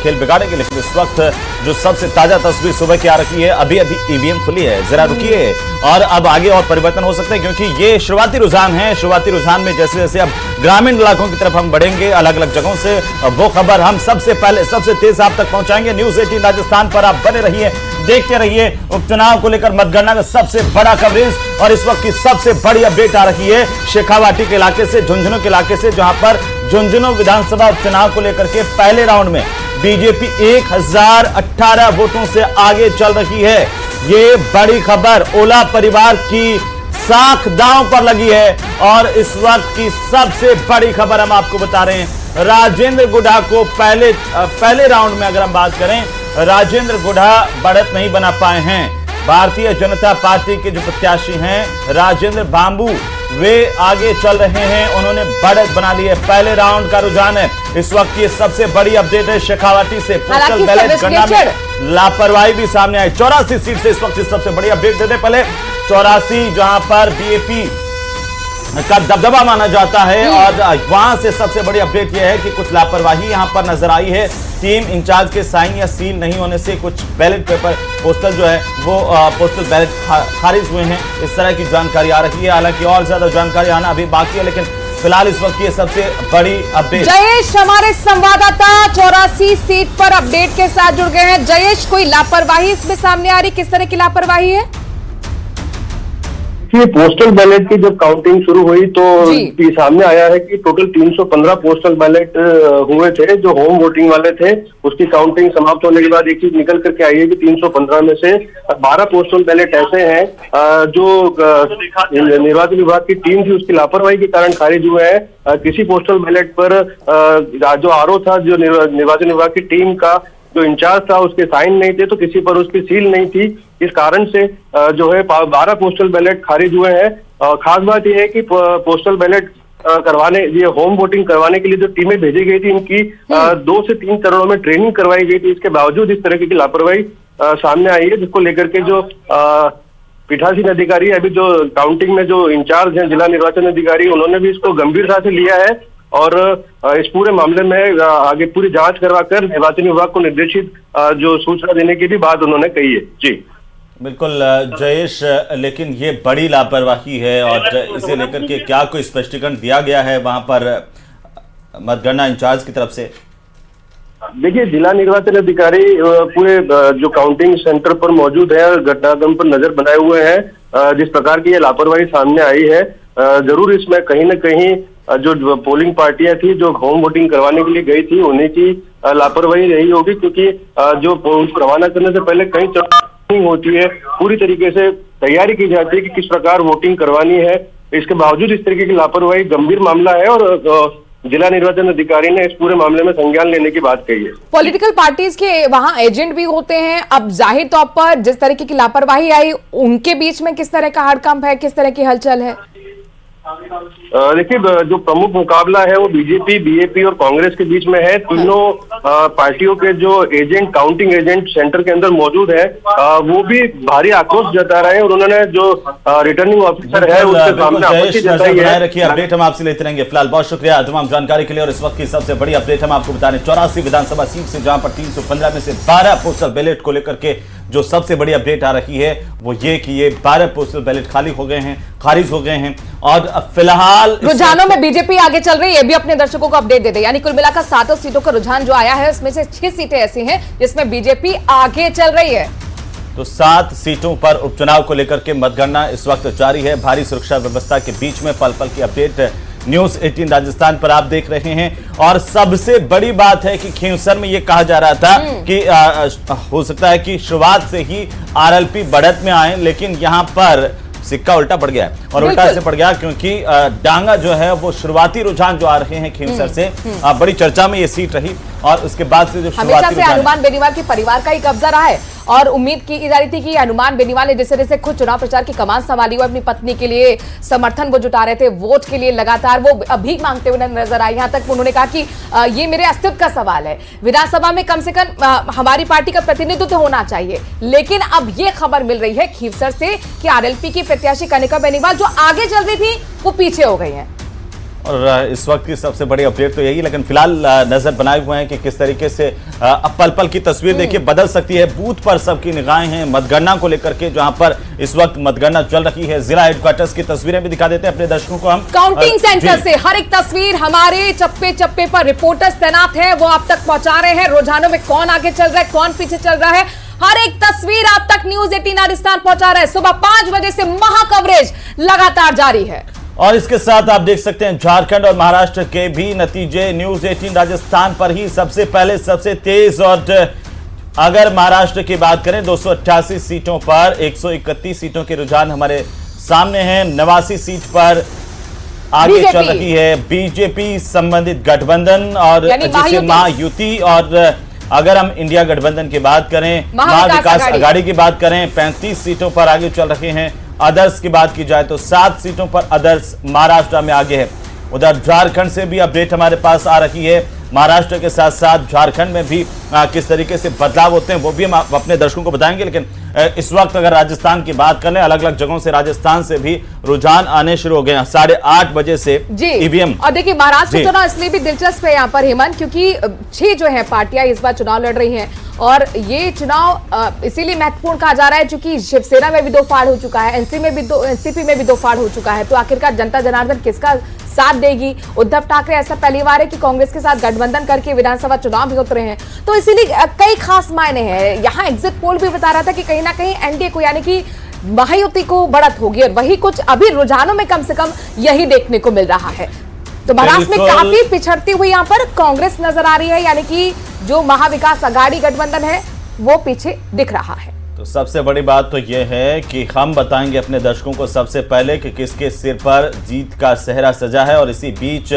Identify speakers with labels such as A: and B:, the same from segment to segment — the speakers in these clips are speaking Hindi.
A: खेल बिगाड़ेंगे। लेकिन इस वक्त जो सबसे ताजा तस्वीर सुबह की आ रही है, अभी अभी ईवीएम खुली है, जरा रुकिए और अब आगे और परिवर्तन हो सकते हैं, क्योंकि ये शुरुआती रुझान है। शुरुआती रुझान में जैसे जैसे अब ग्रामीण इलाकों की तरफ हम बढ़ेंगे अलग अलग जगहों से, वो खबर हम सबसे पहले सबसे तेज आप तक पहुंचाएंगे। न्यूज 18 राजस्थान पर आप बने रहिए, देखते रहिए। उपचुनाव को लेकर मतगणना का सबसे बड़ा कवरेज और इस वक्त की सबसे बड़ी अपडेट आ रही है शेखावाटी के इलाके से, झुंझुनू के इलाके से, जहां पर झुंझुनू विधानसभा उपचुनाव को लेकर के पहले राउंड में बीजेपी 1018 वोटों से आगे चल रही है। ये बड़ी खबर, ओला परिवार की साख दांव पर लगी है और इस वक्त की सबसे बड़ी खबर हम आपको बता रहे हैं। राजेंद्र गुढ़ा को पहले राउंड में अगर हम बात करें, राजेंद्र गुढ़ा बढ़त नहीं बना पाए हैं। भारतीय जनता पार्टी के जो प्रत्याशी हैं राजेंद्र बांबू, वे आगे चल रहे हैं, उन्होंने बढ़त बना ली है। पहले राउंड का रुझान है इस वक्त की सबसे बड़ी अपडेट है शेखावाटी से। पोस्टल बैलेट गणना में लापरवाही भी सामने आई। 84 सीट से इस वक्त की सबसे बड़ी अपडेट देते पहले 84, जहां पर बीएपी का दबदबा माना जाता है और वहां से सबसे बड़ी अपडेट यह है कि कुछ लापरवाही यहां पर नजर आई है। टीम इंचार्ज के साइन या सील नहीं होने से कुछ बैलेट पेपर पोस्टल जो है वो पोस्टल बैलेट खारिज हुए हैं, इस तरह की जानकारी आ रही है। हालांकि और ज्यादा जानकारी आना अभी बाकी है, लेकिन फिलहाल इस वक्त ये सबसे बड़ी अपडेट।
B: जयेश हमारे संवाददाता 84 सीट पर अपडेट के साथ जुड़ गए हैं। जयेश, कोई लापरवाही इसमें सामने आ रही, किस तरह की लापरवाही है?
C: पोस्टल बैलेट की जब काउंटिंग शुरू हुई तो सामने आया है कि टोटल 315 पोस्टल बैलेट हुए थे जो होम वोटिंग वाले थे। उसकी काउंटिंग समाप्त होने के बाद एक चीज निकल करके आई है कि 315 में से 12 पोस्टल बैलेट ऐसे हैं जो निर्वाचन विभाग की टीम थी उसकी लापरवाही के कारण खारिज हुए हैं। किसी पोस्टल बैलेट पर जो आरओ था, जो निर्वाचन विभाग की टीम का जो इंचार्ज था, उसके साइन नहीं थे, तो किसी पर उसकी सील नहीं थी। इस कारण से जो है 12 पोस्टल बैलेट खारिज हुए हैं। खास बात यह है कि पोस्टल बैलेट ये होम वोटिंग करवाने के लिए जो टीमें भेजी गई थी, इनकी 2 से 3 चरणों में ट्रेनिंग करवाई गई थी। इसके बावजूद इस तरह की लापरवाही सामने आई है, जिसको लेकर के जो पीठासीन अधिकारी, अभी जो काउंटिंग में जो इंचार्ज हैं जिला निर्वाचन अधिकारी, उन्होंने भी इसको गंभीरता से लिया है और इस पूरे मामले में आगे पूरी जांच करवाकर निर्वाचन विभाग को निर्देशित जो सूचना देने की भी बात उन्होंने कही है। जी
A: बिल्कुल जयेश, लेकिन ये बड़ी लापरवाही है और इसे लेकर के क्या कोई स्पष्टीकरण दिया गया है वहां पर मतगणना इंचार्ज की तरफ से?
C: देखिए, जिला निर्वाचन अधिकारी पूरे जो काउंटिंग सेंटर पर मौजूद है, घटनाक्रम पर नजर बनाए हुए हैं। जिस प्रकार की ये लापरवाही सामने आई है, जरूर इसमें कहीं न कहीं जो पोलिंग पार्टियां थी जो होम वोटिंग करवाने के लिए गई थी, उन्हीं की लापरवाही रही होगी, क्योंकि जो रवाना करने से पहले कई चर्चा होती है, पूरी तरीके से तैयारी की जाती है कि किस प्रकार वोटिंग करवानी है। इसके बावजूद इस तरीके की लापरवाही गंभीर मामला है और जिला निर्वाचन अधिकारी ने इस पूरे मामले में संज्ञान लेने की बात कही है।
B: पॉलिटिकल पार्टीज के वहां एजेंट भी होते हैं, अब जाहिर तौर पर जिस तरीके की लापरवाही आई, उनके बीच में किस तरह का हड़कंप है, किस तरह की हलचल है?
C: देखिए, जो प्रमुख मुकाबला है वो बीजेपी, बीएपी और कांग्रेस के बीच में है। तीनों पार्टियों के जो एजेंट, काउंटिंग एजेंट सेंटर के अंदर मौजूद है, वो भी भारी आक्रोश जता रहे हैं और उन्होंने जो रिटर्निंग ऑफिसर है उसके सामने आपत्ति जताई है।
A: रखिए, अपडेट हम आपसे लेते रहेंगे। फिलहाल बहुत शुक्रिया तमाम जानकारी के लिए और इस वक्त की सबसे बड़ी अपडेट हम आपको बता रहे हैं 84 विधानसभा सीट से, जहां पर 315 में से 12 पोस्टल बैलेट को लेकर के जो सबसे बड़ी अपडेट आ रही है वो ये कि ये 12 पोस्टल बैलेट खाली हो गए हैं, खारिज हो गए हैं और फिलहाल
B: रुझानों में बीजेपी आगे चल रही है। भी अपने दर्शकों को अपडेट दे दे, यानी कुल मिलाकर 7 सीटों का रुझान जो आया है उसमें से 6 सीटें ऐसी हैं जिसमें बीजेपी आगे चल रही है।
A: तो 7 सीटों पर उपचुनाव को लेकर के मतगणना इस वक्त जारी है। भारी सुरक्षा व्यवस्था के बीच में पल पल की अपडेट न्यूज 18 राजस्थान पर आप देख रहे हैं और सबसे बड़ी बात है कि खींवसर में यह कहा जा रहा था कि हो सकता है कि शुरुआत से ही आरएलपी बढ़त में आए, लेकिन यहां पर सिक्का उल्टा पड़ गया है और उल्टा ऐसे पड़ गया क्योंकि डांगा जो है वो शुरुआती रुझान जो आ रहे हैं खींवसर से, बड़ी चर्चा में ये सीट रही और उसके बाद से जो
B: शुरुआती रुझान हनुमान बेनीवाल के परिवार का ही कब्जा रहा है और उम्मीद की जा रही थी कि हनुमान बेनीवाल ने जैसे जैसे खुद चुनाव प्रचार की कमान संभाली हुई, अपनी पत्नी के लिए समर्थन वो जुटा रहे थे, वोट के लिए लगातार वो भीख मांगते हुए नजर आए। यहाँ तक उन्होंने कहा कि ये मेरे अस्तित्व का सवाल है, विधानसभा में कम से कम हमारी पार्टी का प्रतिनिधित्व होना चाहिए। लेकिन अब ये खबर मिल रही है खींवसर से कि आरएलपी की प्रत्याशी कनिका बेनीवाल जो आगे चल रही थी वो पीछे हो गई है।
A: और इस वक्त की सबसे बड़ी अपडेट तो यही, लेकिन फिलहाल नजर बनाए हुए हैं कि किस तरीके से अब पल पल की तस्वीर देखिए बदल सकती है। बूथ पर सबकी निगाहें हैं मतगणना को लेकर के, जहां पर इस वक्त मतगणना चल रही है। जिला हेडक्वार्टर्स की तस्वीरें भी दिखा देते हैं अपने दर्शकों को हम।
B: काउंटिंग सेंटर से हर एक तस्वीर हमारे चप्पे चप्पे पर रिपोर्टर्स तैनात हैं, वो आप तक पहुंचा रहे हैं। रुझानों में कौन आगे चल रहा है, कौन पीछे चल रहा है, हर एक तस्वीर आप तक न्यूज 18 राजस्थान पहुंचा रहा है। सुबह 5 बजे से महा कवरेज लगातार जारी है।
A: और इसके साथ आप देख सकते हैं झारखंड और महाराष्ट्र के भी नतीजे न्यूज 18 राजस्थान पर ही सबसे पहले सबसे तेज। और अगर महाराष्ट्र की बात करें 288 सीटों पर 131 सीटों के रुझान हमारे सामने हैं। 89 सीट पर आगे चल रही है बीजेपी संबंधित गठबंधन और जिसे महायुति। और अगर हम इंडिया गठबंधन की बात करें, महाविकास आघाड़ी की बात करें, 35 सीटों पर आगे चल रहे हैं। अदर्स की बात की जाए तो 7 सीटों पर अदर्स महाराष्ट्र में आगे है। उधर झारखंड से भी अपडेट हमारे पास आ रही है। महाराष्ट्र के साथ साथ झारखंड में भी किस तरीके से बदलाव होते हैं वो भी हम अपने दर्शकों को बताएंगे। लेकिन इस वक्त अगर राजस्थान की बात करें, अलग अलग जगहों से राजस्थान से भी रुझान आने शुरू हो गए हैं 8:30 बजे से ईवीएम।
B: और देखिए महाराष्ट्र चुनाव इसलिए भी दिलचस्प है यहाँ पर हेमंत, क्योंकि 6 जो है पार्टियां इस बार चुनाव लड़ रही हैं। और ये चुनाव इसीलिए महत्वपूर्ण कहा जा रहा है क्योंकि शिवसेना में भी 2 फाड़ हो चुका है, एनसीपी में भी 2 फाड़ हो चुका है। तो आखिरकार जनता जनार्दन किसका साथ देगी? उद्धव ठाकरे ऐसा पहली बार है कि कांग्रेस के साथ गठबंधन करके विधानसभा चुनाव भी उतरे हैं। तो इसीलिए कई खास मायने हैं। यहाँ एग्जिट पोल भी बता रहा था कि कहीं ना कहीं एनडीए को यानी कि महायुति को बढ़त होगी, और वही कुछ अभी रुझानों में कम से कम यही देखने को मिल रहा है। तो महाराष्ट्र में काफी पिछड़ती हुई यहाँ पर कांग्रेस नजर आ रही है, यानी कि जो महाविकास आघाड़ी गठबंधन है वो पीछे दिख रहा है।
A: तो सबसे बड़ी बात तो यह है कि हम बताएंगे अपने दर्शकों को सबसे पहले कि किसके सिर पर जीत का सेहरा सजा है। और इसी बीच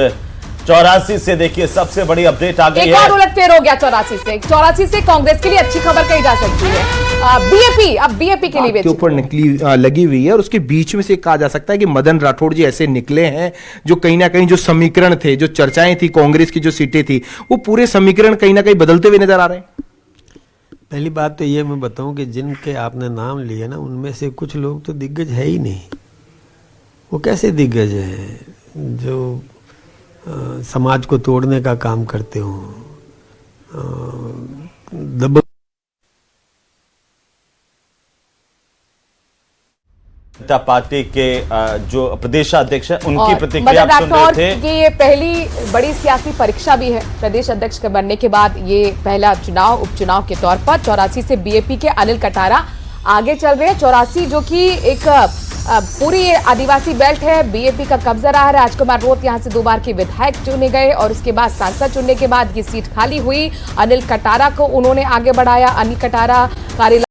A: 84 से देखिए सबसे बड़ी अपडेट आ गई है।
B: एक और उलटफेर हो गया 84 से कांग्रेस के लिए अच्छी खबर कही जा सकती है। बीएपी अब बीएपी के लिए
D: ऊपर लगी हुई है, और उसके बीच में से कहा जा सकता है कि मदन राठौड़ जी ऐसे निकले हैं जो कहीं ना कहीं जो समीकरण थे, जो चर्चाएं थी, कांग्रेस की जो सीटें थी, वो पूरे समीकरण कहीं ना कहीं बदलते हुए नजर आ रहे हैं।
E: पहली बात तो ये मैं बताऊं कि जिनके आपने नाम लिए ना, उनमें से कुछ लोग तो दिग्गज है ही नहीं। वो कैसे दिग्गज हैं जो समाज को तोड़ने का काम करते हो?
A: जनता पार्टी के जो प्रदेशाध्यक्ष हैं उनकी प्रतिक्रिया आप सुन रहे थे
B: कि ये पहली बड़ी सियासी परीक्षा भी है प्रदेश अध्यक्ष के बनने के बाद। ये पहला चुनाव उपचुनाव के तौर पर 84 से बीएपी के अनिल कटारा आगे चल रहे हैं। 84 जो कि एक पूरी आदिवासी बेल्ट है, बीएपी का कब्जा रहा है। राजकुमार रोत यहां से 2 बार के विधायक चुने गए और उसके बाद सांसद चुनने के बाद ये सीट खाली हुई। अनिल कटारा को उन्होंने आगे बढ़ाया। अनिल कटारा कार्यालय